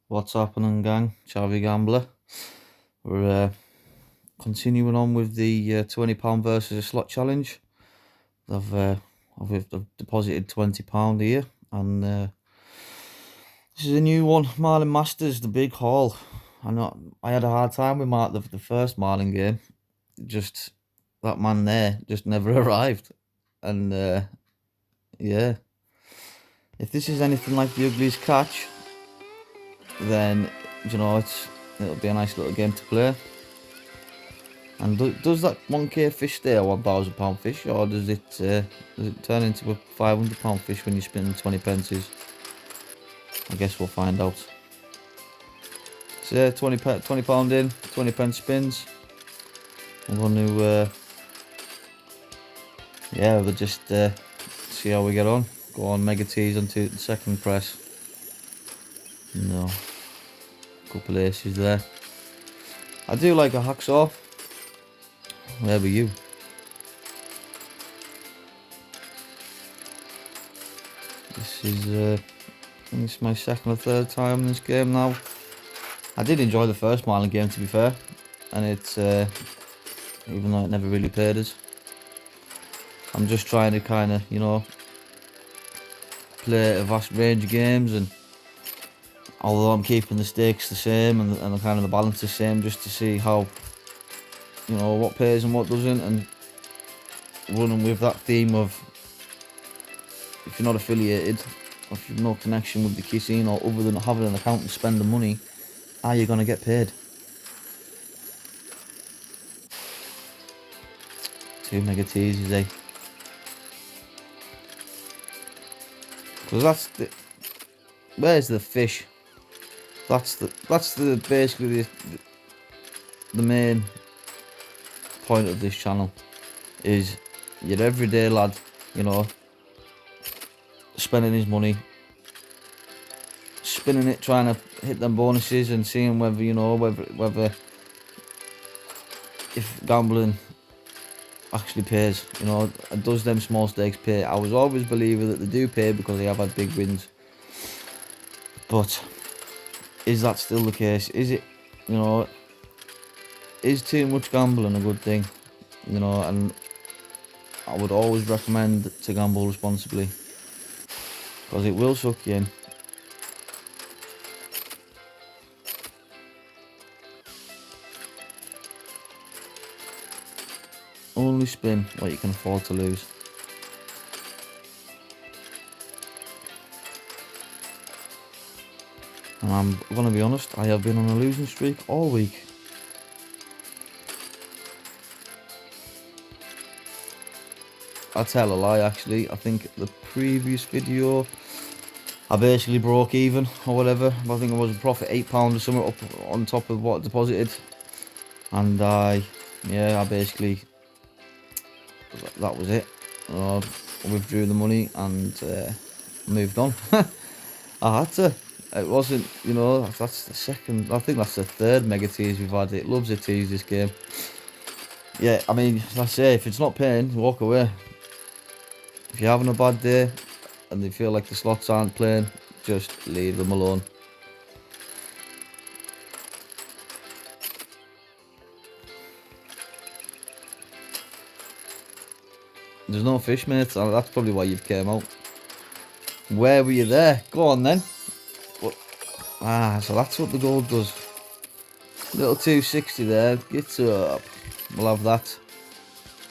What's happening, gang? Chavy Gambler. We're continuing on with the £20 versus a slot challenge. I've deposited £20 here, and this is a new one. Marlin Masters, the big haul. I had a hard time with the first Marlin game. Just that man there just never arrived, and yeah. If this is anything like the ugliest catch, then it'll be a nice little game to play. And does that 1k fish stay a £1,000 fish, or does it turn into a £500 fish when you spin 20 pences? I guess we'll find out. So £20 in, 20 pence spins. I'm going to we'll just see how we get on. Go on, mega tease onto the second press. No, couple aces there. I do like a hacksaw. Where were you? This is I think it's my second or third time in this game now. I did enjoy the first Marlin game, to be fair, and it's even though it never really paid us. I'm just trying to kind of, play a vast range of games, and although I'm keeping the stakes the same and the kind of the balance the same, just to see how, what pays and what doesn't, and running with that theme of, if you're not affiliated, or if you've no connection with the casino other than having an account and spending money, are you going to get paid? Two mega teases, eh? Because where's the fish? That's basically the main point of this channel, is your everyday lad, spending his money, spinning it, trying to hit them bonuses, and seeing whether whether if gambling actually pays. Does them small stakes pay? I was always a believer that they do pay because they have had big wins, but is that still the case? Is it, is too much gambling a good thing? And I would always recommend to gamble responsibly, because it will suck you in. Only spin what you can afford to lose. And I'm gonna be honest, I have been on a losing streak all week. I tell a lie, actually. I think the previous video I basically broke even or whatever. I think I was a profit £8 or something up on top of what I deposited, and I basically, that was it. I withdrew the money and moved on. I had to. It wasn't, that's the second, I think that's the third mega tease we've had. It loves a tease, this game. Yeah, I mean, like I say, if it's not paying, walk away. If you're having a bad day and they feel like the slots aren't playing, just leave them alone. There's no fish, mate. So that's probably why you've came out. Where were you there? Go on then. What? So that's what the gold does. Little 260 there. Get up. We'll have that.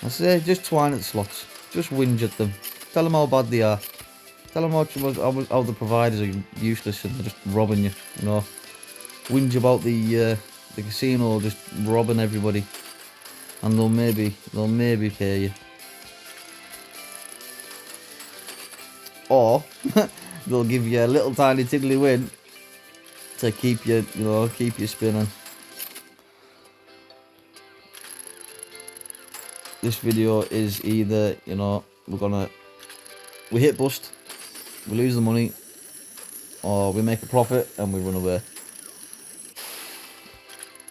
I say, just twine at the slots. Just whinge at them. Tell them how bad they are. Tell them how the providers are useless and they're just robbing you. Whinge about the casino just robbing everybody, and they'll maybe pay you. Or they'll give you a little tiny tiddly win to keep you, keep you spinning. This video is either, we hit bust, we lose the money, or we make a profit and we run away.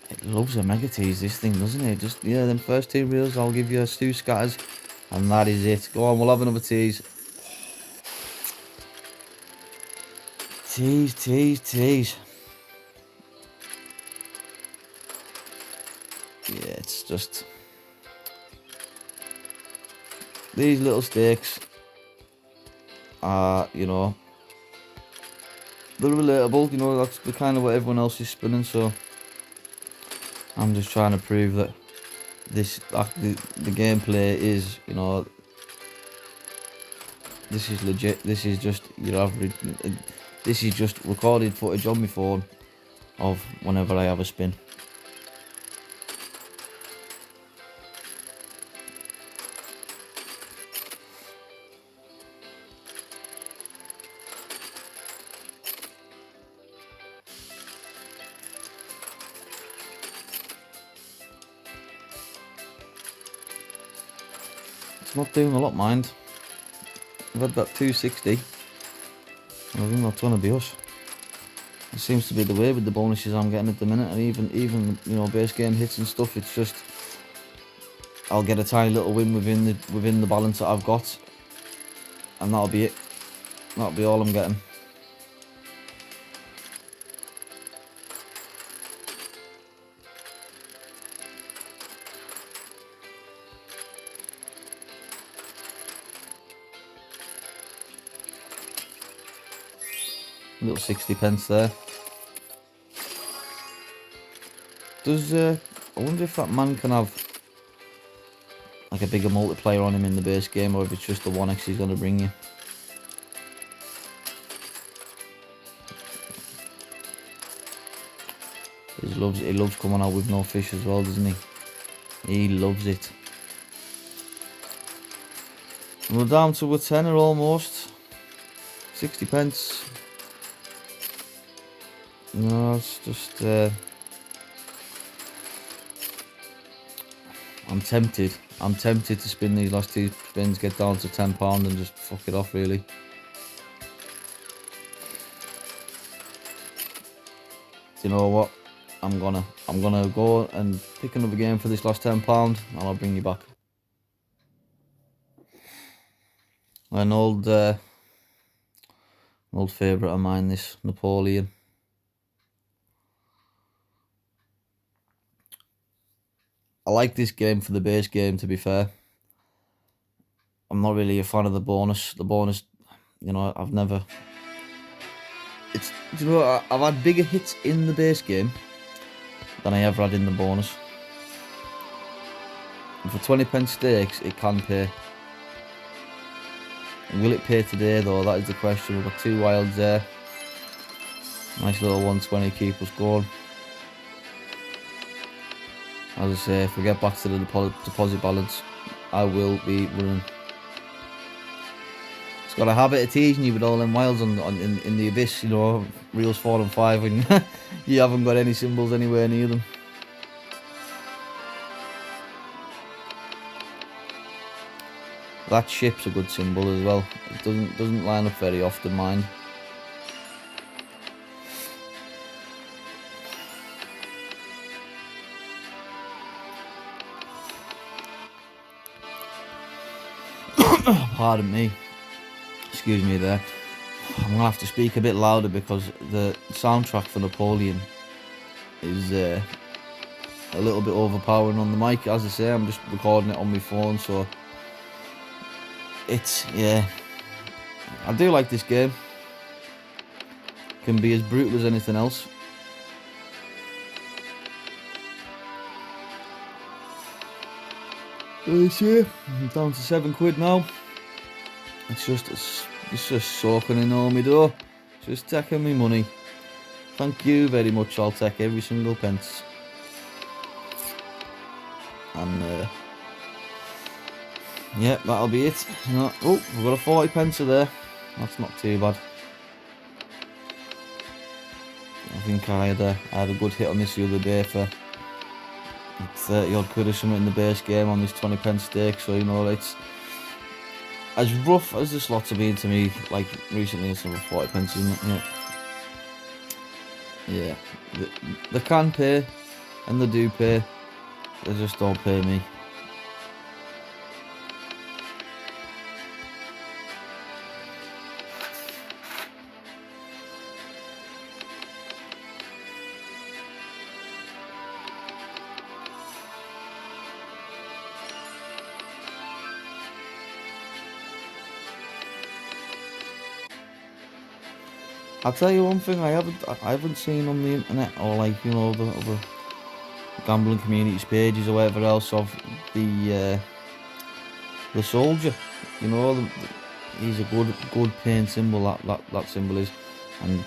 It loves a mega tease, this thing, doesn't it? Just, them first two reels, I'll give you 2 scatters, and that is it. Go on, we'll have another tease. Tease. just these little stakes are, you know, they're relatable. You know, that's the kind of what everyone else is spinning. So I'm just trying to prove that the gameplay is, you know, this is legit. This is just your average. This is just recorded footage on my phone of whenever I have a spin. It's not doing a lot, mind. I've had that 260. I think that's gonna be us. It seems to be the way with the bonuses I'm getting at the minute, and even you know, base game hits and stuff. It's just I'll get a tiny little win within the balance that I've got, and that'll be it. That'll be all I'm getting. Little 60 pence there. Does I wonder if that man can have like a bigger multiplier on him in the base game, or if it's just the 1x he's going to bring you. He loves coming out with no fish as well, doesn't he? He loves it. And we're down to a tenner almost. 60 pence. No, it's just I'm tempted to spin these last two spins, get down to £10 and just fuck it off, really. Do you know what? I'm gonna go and pick another game for this last £10 and I'll bring you back. An old favourite of mine, this Napoleon. I like this game for the base game, to be fair. I'm not really a fan of the bonus. The bonus, you know, I've never... you know, I've had bigger hits in the base game than I ever had in the bonus. And for 20 pence stakes, it can pay. Will it pay today, though? That is the question. We've got two wilds there. Nice little 120, keep us going. As I say, if we get back to the deposit balance, I will be running. It's got a habit of teasing you with all them wilds in the abyss, you know, reels 4 and 5, and you haven't got any symbols anywhere near them. That ship's a good symbol as well. It doesn't line up very often, mind. Pardon me. Excuse me there. I'm gonna have to speak a bit louder because the soundtrack for Napoleon is a little bit overpowering on the mic. As I say, I'm just recording it on my phone, so it's, yeah. I do like this game. Can be as brutal as anything else. I'm down to £7 now. It's just soaking in all my dough. Just taking me money. Thank you very much. I'll take every single pence. And yeah, that'll be it. No, oh, we've got a 40 pence there. That's not too bad. I think I had a good hit on this the other day for 30 odd quid or something in the base game on this 20 pence stake. So, you know, it's as rough as the slots have been to me, like recently. It's over 40 pence, isn't it? Yeah. They can pay, and they do pay. They just don't pay me. I'll tell you one thing, I haven't seen on the internet, or like, you know, the other gambling communities pages or whatever else, of the soldier. You know, he's a good paint symbol, that symbol is, and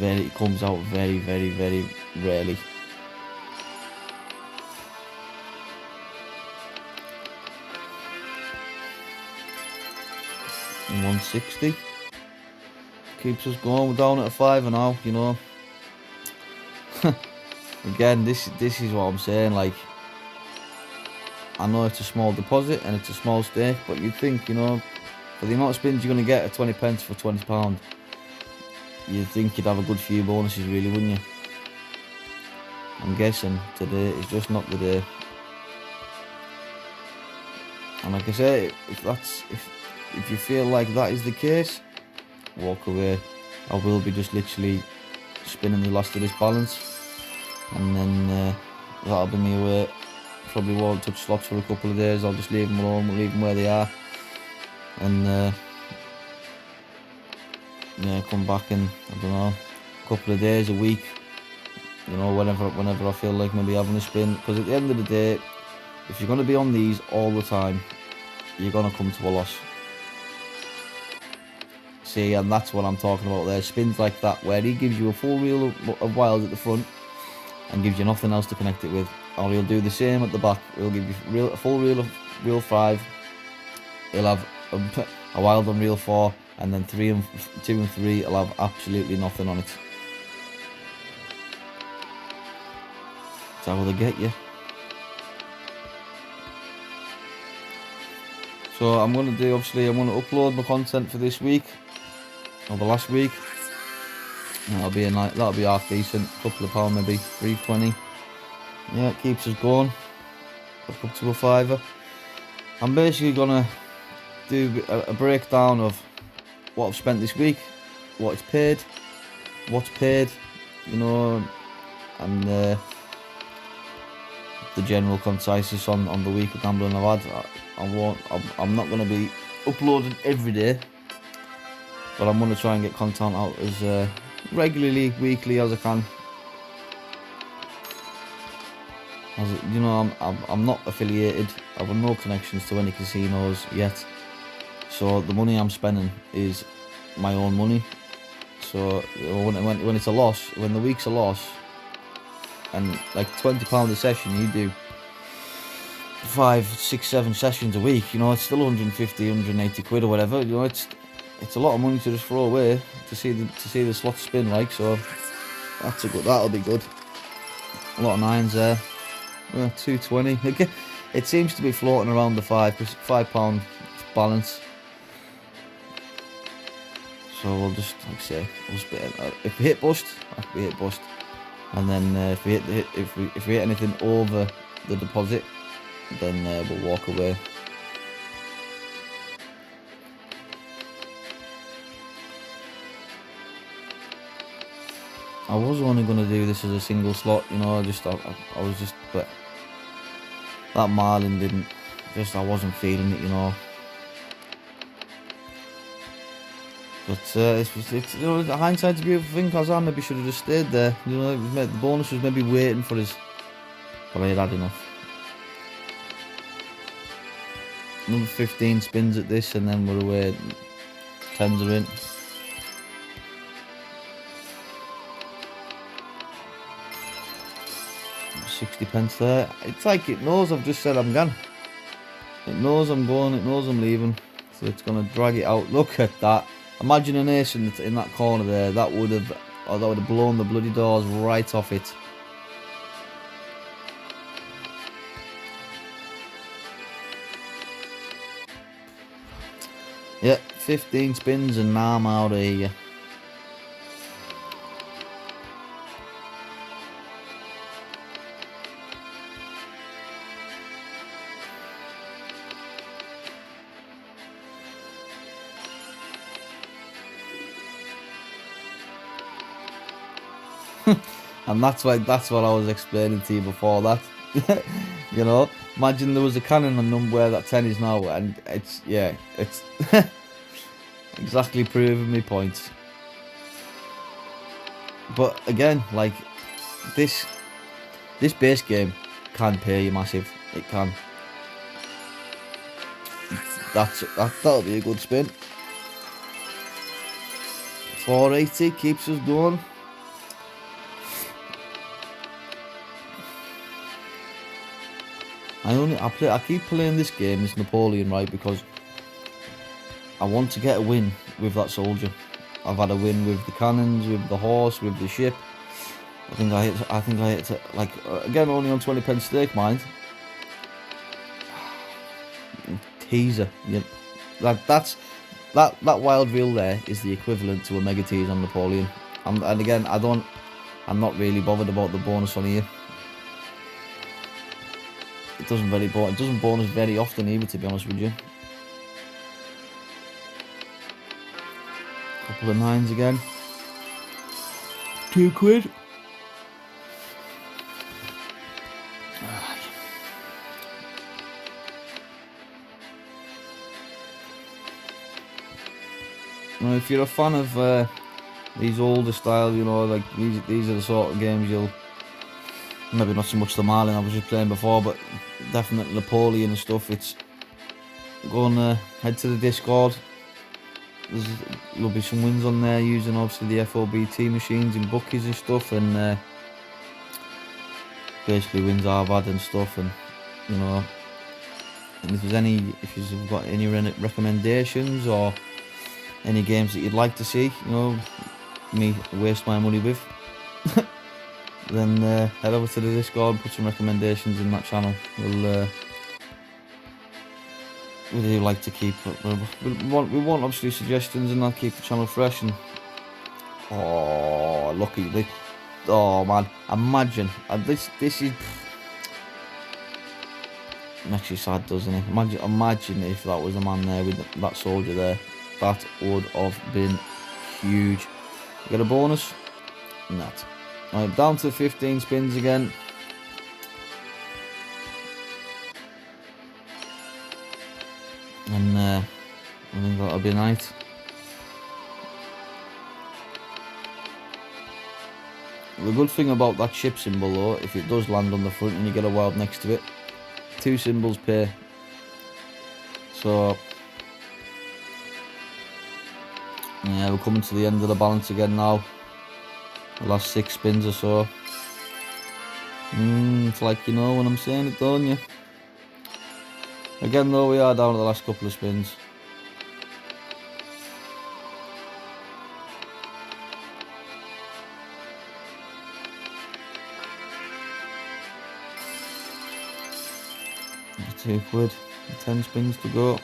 it comes out very, very, very rarely. In 160 keeps us going. We're down at a fiver now, you know. Again, this is what I'm saying. Like, I know it's a small deposit and it's a small stake, but you'd think, you know, for the amount of spins you're going to get at 20 pence for £20, you'd think you'd have a good few bonuses, really, wouldn't you? I'm guessing today is just not the day. And like I say, if you feel like that is the case, walk away. I will be just literally spinning the last of this balance, and then that'll be me away. Probably won't touch slots for a couple of days. I'll just leave them alone, leave them where they are, and come back in, I don't know, a couple of days, a week, you know, whenever I feel like maybe having a spin. Because at the end of the day, if you're going to be on these all the time, you're going to come to a loss. See, and that's what I'm talking about there. Spins like that, where he gives you a full reel of wild at the front and gives you nothing else to connect it with. Or he'll do the same at the back. He'll give you a full reel of reel 5. He'll have a wild on reel 4, and then 2 and 3 he'll have absolutely nothing on it. That's how they get you. So I'm going to upload my content for this week, or the last week. That'll be half decent, couple of pound maybe, 3.20. Yeah, it keeps us going. Back up to a fiver. I'm basically gonna do a breakdown of what I've spent this week, what's paid, you know, and the general conciseness on the week of gambling I've had. I'm not gonna be uploading every day, but I'm gonna try and get content out as regularly, weekly as I can. As you know, I'm not affiliated. I've got no connections to any casinos yet, so the money I'm spending is my own money. So when it's a loss, when the week's a loss, and like £20 a session, you do 5, 6, 7 sessions a week. You know, it's still 150, 180 quid or whatever. You know, it's a lot of money to just throw away to see the slots spin. Like, so that'll be good. A lot of 9s there. 220. Again, it seems to be floating around the £5 balance. So we'll just, like I say, if we hit bust, we hit bust, and then if we hit anything over the deposit, then we'll walk away. I was only going to do this as a single slot, you know. I was just, but that marlin I wasn't feeling it, you know. But it's you know, hindsight's a beautiful thing, because I maybe should have just stayed there. You know, the bonus was maybe waiting for us, but I had enough. Another 15 spins at this, and then we're away. 10s are in. £60 there. It's like it knows I've just said I'm gone. It knows I'm going, it knows I'm leaving, so it's going to drag it out. Look at that. Imagine an ace in that corner there. That would have blown the bloody doors right off it. Yeah, 15 spins and now I'm out of here. And that's what I was explaining to you before that. You know, imagine there was a cannon on number where that 10 is now, and it's exactly proving my point. But again, like this base game can pay you massive. It can. That'll be a good spin. 480 keeps us going. I keep playing this game, this Napoleon, right, because I want to get a win with that soldier. I've had a win with the cannons, with the horse, with the ship. I think I hit it, like, again, only on 20p stake, mind. Teaser. Yeah. That wild reel there is the equivalent to a mega tease on Napoleon. And again, I'm not really bothered about the bonus on here. It doesn't bonus very often either, to be honest with you. Couple of 9s again. £2. Now, if you're a fan of these older style, you know, like these are the sort of games you'll, maybe not so much the Marlin I was just playing before, but definitely Napoleon and stuff. It's go and head to the Discord. There'll be some wins on there using obviously the FOBT machines and bookies and stuff, and basically wins I've had and stuff, and you know, and if you've got any recommendations or any games that you'd like to see, you know, me waste my money with, then head over to the Discord and put some recommendations in that channel. We do like to keep, we want obviously suggestions, and I'll keep the channel fresh. And oh, lucky, oh man, imagine, this is, makes you sad, doesn't it? Imagine if that was the man there with that soldier there. That would have been huge. Get a bonus? Not. Right, down to 15 spins again. And I think that'll be nice. The good thing about that ship symbol though, if it does land on the front and you get a wild next to it, 2 symbols pay. So yeah, we're coming to the end of the balance again now. The last 6 spins or so. It's like, you know when I'm saying it, don't you? Again though, we are down to the last couple of spins. £2, 10 spins to go.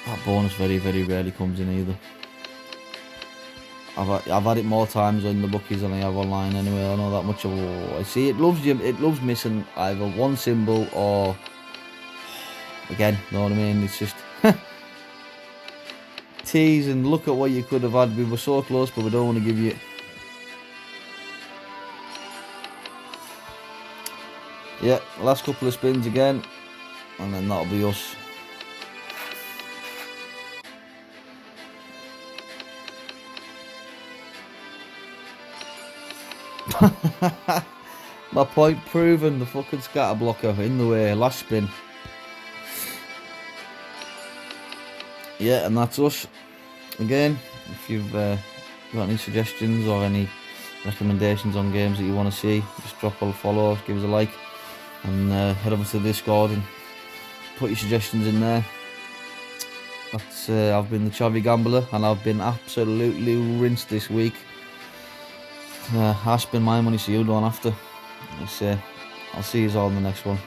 That bonus very, very rarely comes in either. I've had it more times in the bookies than I have online anyway. I know that much. I see it loves missing either one symbol or, again, know what I mean? It's just tease and look at what you could have had. We were so close, but we don't want to give you. Yeah, last couple of spins again, and then that'll be us. My point proven, the fucking scatter blocker in the way, last spin. Yeah, and that's us. Again, if you've got any suggestions or any recommendations on games that you want to see, just drop a follow, give us a like, and head over to the Discord and put your suggestions in there. That's I've been the Chavvy Gambler, and I've been absolutely rinsed this week. I spend my money so you don't have to. I'll see you all in the next one.